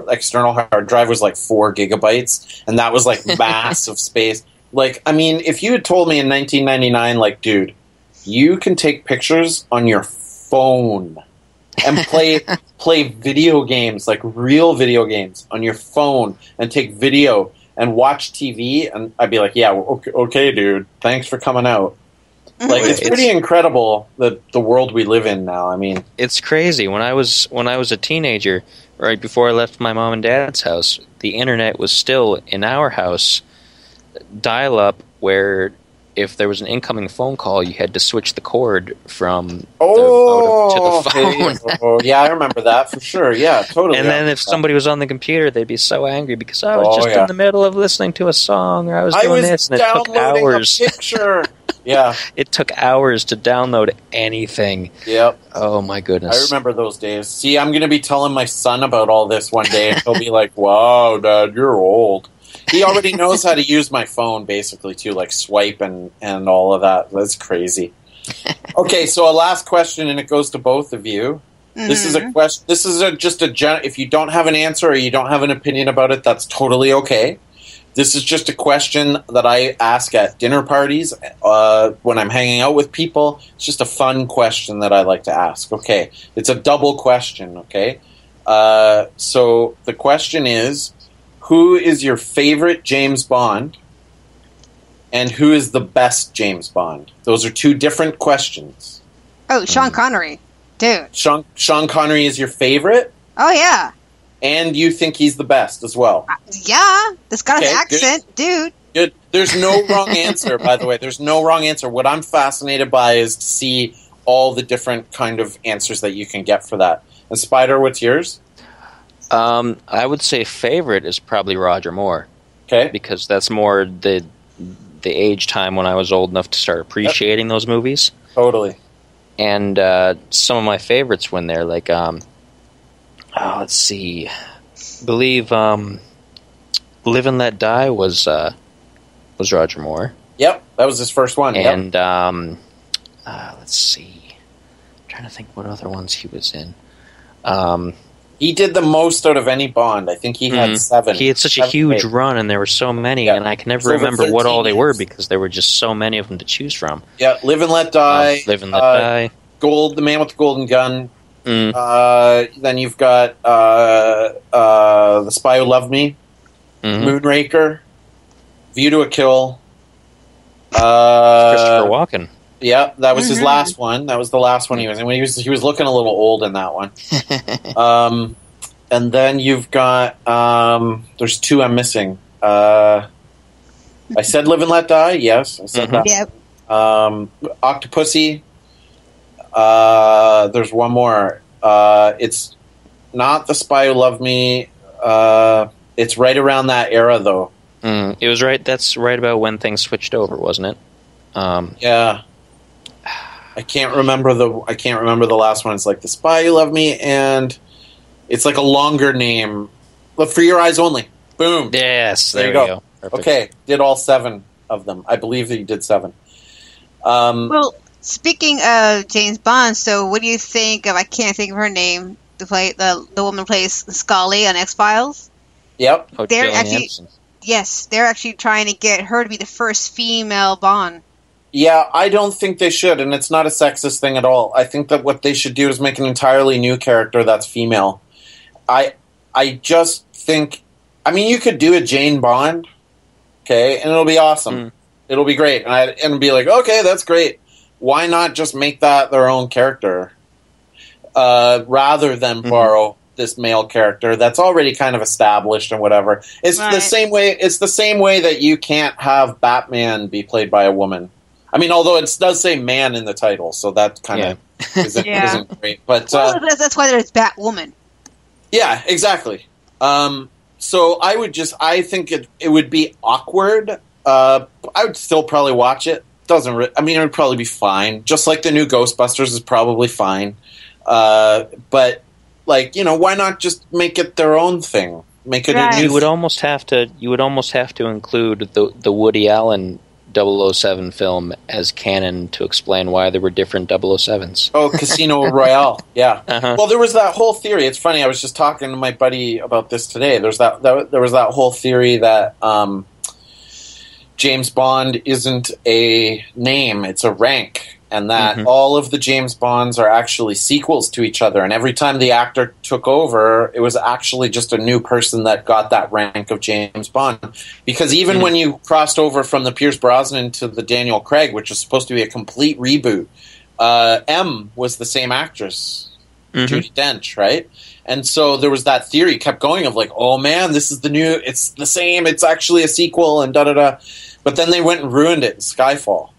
external hard drive was like 4 gigabytes, and that was like massive space. Like, I mean, if you had told me in 1999, like, dude, you can take pictures on your phone and play video games, like real video games on your phone, and take video and watch TV, and I'd be like, yeah, okay, dude, thanks for coming out. Like, it's pretty incredible the world we live in now. I mean, it's crazy. When I was a teenager, right before I left my mom and dad's house, the internet was still in our house dial-up, where if there was an incoming phone call, you had to switch the cord from the modem to the phone. Oh, yeah, I remember that for sure. Yeah, totally. And then if somebody was on the computer, they'd be so angry because I was just in the middle of listening to a song, or I was doing this, and it took hours. A picture. Yeah, it took hours to download anything. Yep. Oh my goodness. I remember those days. See, I'm going to be telling my son about all this one day, and he'll be like, "Wow, Dad, you're old." He already knows how to use my phone, basically, too, like swipe and all of that. That's crazy. Okay, so a last question, and it goes to both of you. Mm-hmm. This is a question. This is just a if you don't have an answer or you don't have an opinion about it, that's totally okay. This is just a question that I ask at dinner parties when I'm hanging out with people. It's just a fun question that I like to ask. Okay, it's a double question. Okay, so the question is, who is your favorite James Bond, and who is the best James Bond? Those are 2 different questions. Oh, Sean Connery. Dude. Sean Connery is your favorite? Oh, yeah. And you think he's the best as well? Yeah. This got an accent, dude. Good. There's no wrong answer, by the way. There's no wrong answer. What I'm fascinated by is to see all the different kind of answers that you can get for that. And Spider, what's yours? I would say favorite is probably Roger Moore. Okay. Because that's more the age time when I was old enough to start appreciating those movies. Totally. And some of my favorites when they're like, let's see, I believe Live and Let Die was Roger Moore. Yep, that was his first one. And let's see, I'm trying to think what other ones he was in. He did the most out of any Bond. I think he had 7. He had such a huge run, and there were so many, and I can never remember what all they were because there were just so many of them to choose from. Yeah, Live and Let Die. Live and Let Die. The Man with the Golden Gun. Then you've got The Spy Who Loved Me. Moonraker. View to a Kill. Christopher Walken. Yeah, that was his last one. That was the last one he was in. He was looking a little old in that one. And then you've got there's 2 I'm missing. I said Live and Let Die. Yes, I said that. Yep. Octopussy. There's one more. It's not The Spy Who Loved Me. It's right around that era, though. It was right. That's right about when things switched over, wasn't it? Yeah. I can't remember the last one. It's like The Spy Who Loved Me, and it's like a longer name. But For Your Eyes Only. Boom. Yes, there you go. Perfect. Okay, did all 7 of them. I believe that you did 7. Well, speaking of James Bond, so what do you think of? I can't think of her name. The woman who plays Scully on X-Files. Yep. They're actually trying to get her to be the first female Bond. Yeah, I don't think they should, and it's not a sexist thing at all. I think that what they should do is make an entirely new character that's female. I just think, I mean, you could do a Jane Bond, okay, and it'll be awesome. It'll be great, and it'll be like, okay, that's great. Why not just make that their own character, rather than borrow this male character that's already kind of established and whatever. It's the same way. It's the same way that you can't have Batman be played by a woman. I mean, although it does say man in the title, so that kind of isn't great. But that's why there's Batwoman. Yeah, exactly. So I think it would be awkward. I would still probably watch it. It would probably be fine. Just like the new Ghostbusters is probably fine. But like, why not just make it their own thing? Make it a new. You would almost have to include the Woody Allen 007 film as canon to explain why there were different 007s. Oh, Casino Royale, yeah. Uh-huh. Well, there was that whole theory. It's funny. I was just talking to my buddy about this today. There was that whole theory that James Bond isn't a name; it's a rank. And that all of the James Bonds are actually sequels to each other. And every time the actor took over, it was actually just a new person that got that rank of James Bond. Because even when you crossed over from the Pierce Brosnan to the Daniel Craig, which was supposed to be a complete reboot, M was the same actress, Judi Dench, right? And so there was that theory kept going of like, oh man, this is the new, it's the same, it's actually a sequel, and da-da-da. But then they went and ruined it in Skyfall.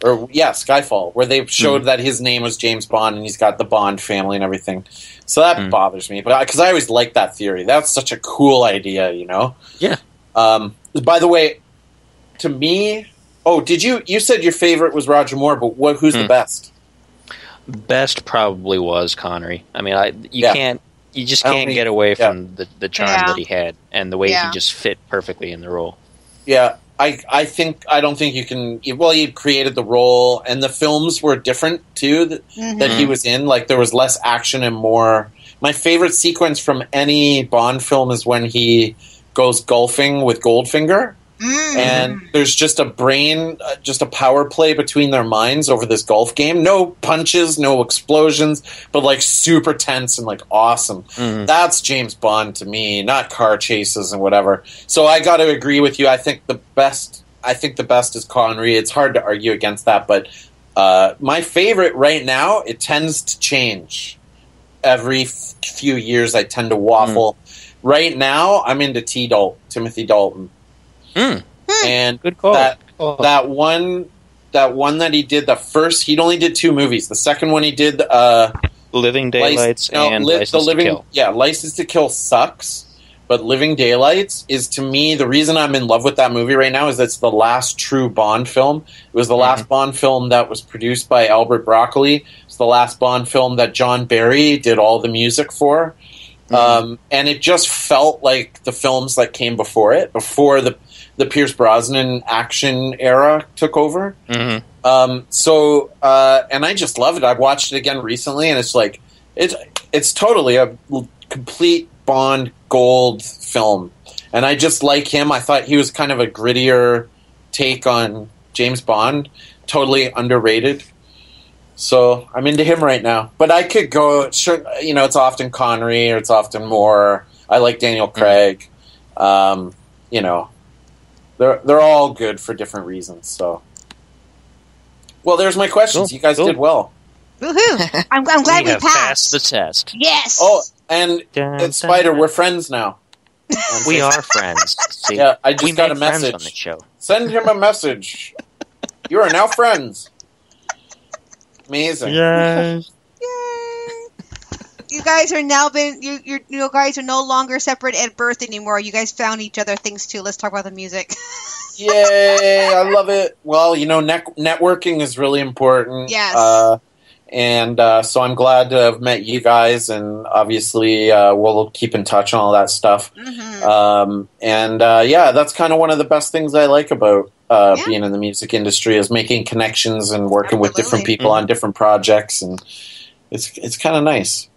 Skyfall, where they showed that his name was James Bond and he's got the Bond family and everything. So that bothers me, but because I always liked that theory. That's such a cool idea, you know? Yeah. By the way, to me, you said your favorite was Roger Moore, but who's the best? Best probably was Connery. I mean, you just can't get away from the charm that he had and the way he just fit perfectly in the role. Yeah. I don't think you can. Well, he created the role, and the films were different too that he was in. Like there was less action and more. My favorite sequence from any Bond film is when he goes golfing with Goldfinger, and there's just a power play between their minds over this golf game. No punches, no explosions, but like super tense and like awesome. That's James Bond to me, not car chases and whatever. So I got to agree with you. I think the best is Connery. It's hard to argue against that, but my favorite right now, it tends to change every few years. I tend to waffle. Right now, I'm into Timothy Dalton. And good call. That one that he did, he'd only did 2 movies. The second one he did Living Daylights and License to Kill. Yeah, License to Kill sucks, but Living Daylights is, to me, the reason I'm in love with that movie right now is it's the last true Bond film. It was the last Bond film that was produced by Albert Broccoli. It's the last Bond film that John Barry did all the music for. And it just felt like the films that came before it, before the Pierce Brosnan action era took over. And I just love it. I watched it again recently, and it's like it's totally a complete Bond gold film. And I just like him. I thought he was kind of a grittier take on James Bond, totally underrated. So I'm into him right now. But I could go, sure, it's often Connery or it's often Moore. I like Daniel Craig. They're all good for different reasons. So, well, there's my questions. Cool. You guys did well. Woohoo! I'm glad we passed the test. Yes. Oh, and Spider, we're friends now. We are friends. See, yeah, I just got a message on the show. Send him a message. You are now friends. Amazing. Yes. Yay! You guys are now you guys are no longer separate at birth anymore. You guys found each other things too. Let's talk about the music. Yay! I love it. Well, networking is really important. Yes. So I'm glad to have met you guys, and obviously we'll keep in touch on all that stuff. That's kind of one of the best things I like about being in the music industry is making connections and working with different people on different projects, and it's kind of nice.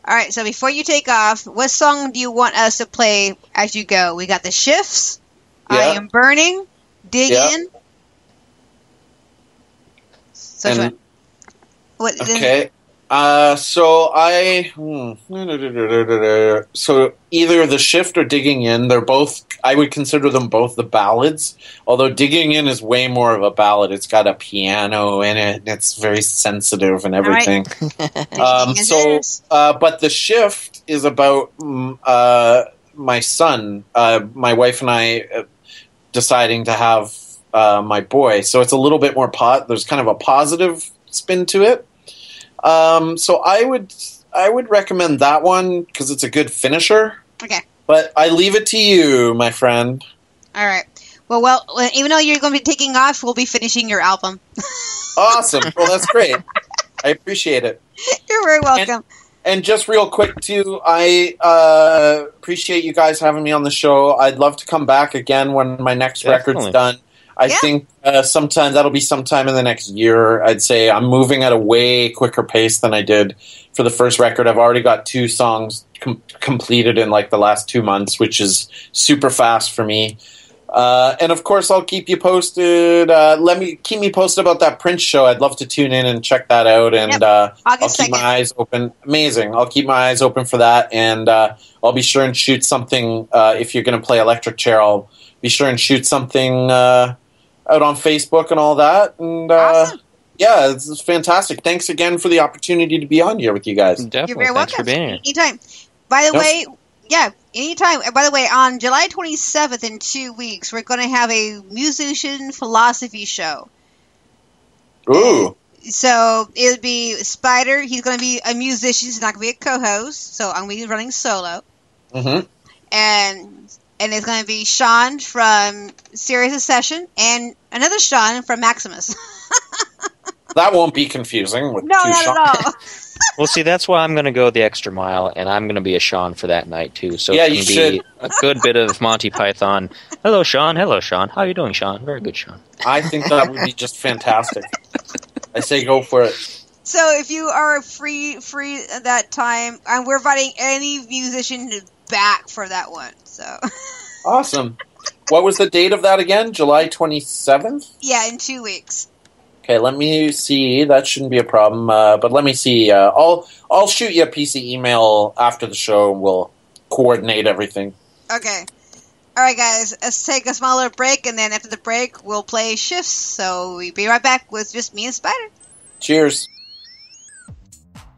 All right, so before you take off, what song do you want us to play as you go? We got The Shifts, I Am Burning, Dig In. So okay. So either The Shift or Digging In, they're both, I would consider them both the ballads, although Digging In is way more of a ballad. It's got a piano in it, and it's very sensitive and everything. But The Shift is about my son, my wife and I deciding to have my boy, so it's a little bit more there's kind of a positive spin to it. So I would recommend that one because it's a good finisher. Okay. But I leave it to you, my friend. All right. Well, even though you're going to be taking off, we'll be finishing your album. Awesome. Well, that's great. I appreciate it. You're very welcome. And just real quick, too, I appreciate you guys having me on the show. I'd love to come back again when my next record's done. I think sometime that'll be sometime in the next year. I'd say I'm moving at a way quicker pace than I did for the first record. I've already got 2 songs completed in like the last 2 months, which is super fast for me. And of course, I'll keep you posted. Keep me posted about that Prince show. I'd love to tune in and check that out. And I'll keep my eyes open. Amazing. I'll keep my eyes open for that. And I'll be sure and shoot something. If you're going to play Electric Chair, I'll be sure and shoot something out on Facebook and all that. And awesome. Yeah, it's fantastic. Thanks again for the opportunity to be on here with you guys. Definitely. You're very Thanks welcome. for being here. Anytime. By the way, yeah, anytime. By the way, on July 27th in 2 weeks, we're going to have a musician philosophy show. Ooh. So it would be Spider. He's going to be a musician. He's not going to be a co-host. So I'm going to be running solo. Mm-hmm. And it's going to be Sean from Serious Accession and another Sean from Maximus. That won't be confusing with no, 2 not Sean. at all. Well, see, that's why I'm going to go the extra mile, and I'm going to be a Sean for that night, too. So Yeah, it's you going to be should. a good bit of Monty Python. Hello, Sean. Hello, Sean. How are you doing, Sean? Very good, Sean. I think that would be just fantastic. I say go for it. So if you are free at that time, we're inviting any musician back for that one. So Awesome. What was the date of that again? July 27th? yeah, in 2 weeks. Okay, let me see. That shouldn't be a problem. But let me see. I'll shoot you a piece of email after the show, and we'll coordinate everything. Okay. All right, guys. Let's take a small little break, and then after the break, we'll play shifts. So we'll be right back with just me and Spider. Cheers.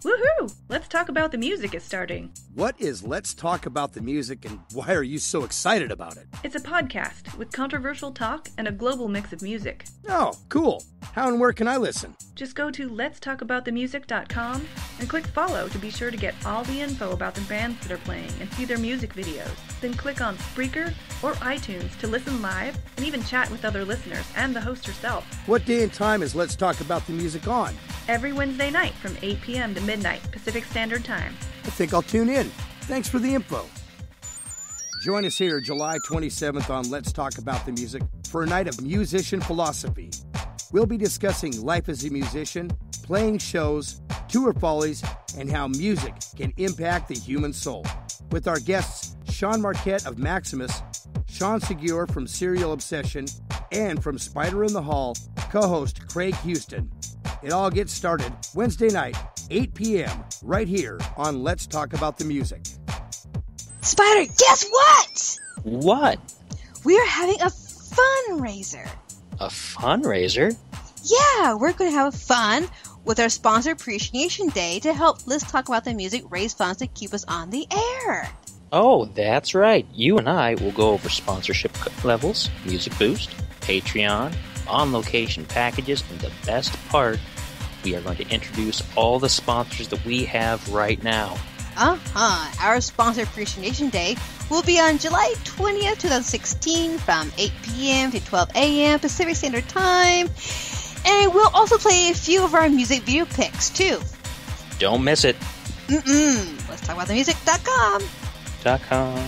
Woohoo! Let's Talk About the Music is starting. What is Let's Talk About the Music, and why are you so excited about it? It's a podcast with controversial talk and a global mix of music. Oh, cool. How and where can I listen? Just go to letstalkaboutthemusic.com and click follow to be sure to get all the info about the bands that are playing and see their music videos. Then click on Spreaker or iTunes to listen live and even chat with other listeners and the host herself. What day and time is Let's Talk About the Music on? Every Wednesday night from 8 p.m. to midnight Pacific Standard Time. I think I'll tune in. Thanks for the info. Join us here July 27th on Let's Talk About the Music for a night of musician philosophy. We'll be discussing life as a musician, playing shows, tour follies, and how music can impact the human soul. With our guests, Sean Marquette of Maximus, Sean Segure from Serial Obsession, and from Spider in the Hall, co-host Craig Houston. It all gets started Wednesday night, 8 p.m., right here on Let's Talk About the Music. Spider, guess what? What? We're having a fundraiser. A fundraiser? Yeah, we're going to have fun with our Sponsor Appreciation Day to help Let's Talk About the Music raise funds to keep us on the air. Oh, that's right. You and I will go over sponsorship levels, Music Boost, Patreon, on-location packages, and the best part, we are going to introduce all the sponsors that we have right now. Our Sponsor Appreciation Day will be on July 20th, 2016 from 8 p.m. to 12 a.m. Pacific Standard Time. And we'll also play a few of our music video picks, too. Don't miss it. Let's talk about the music.com. .com.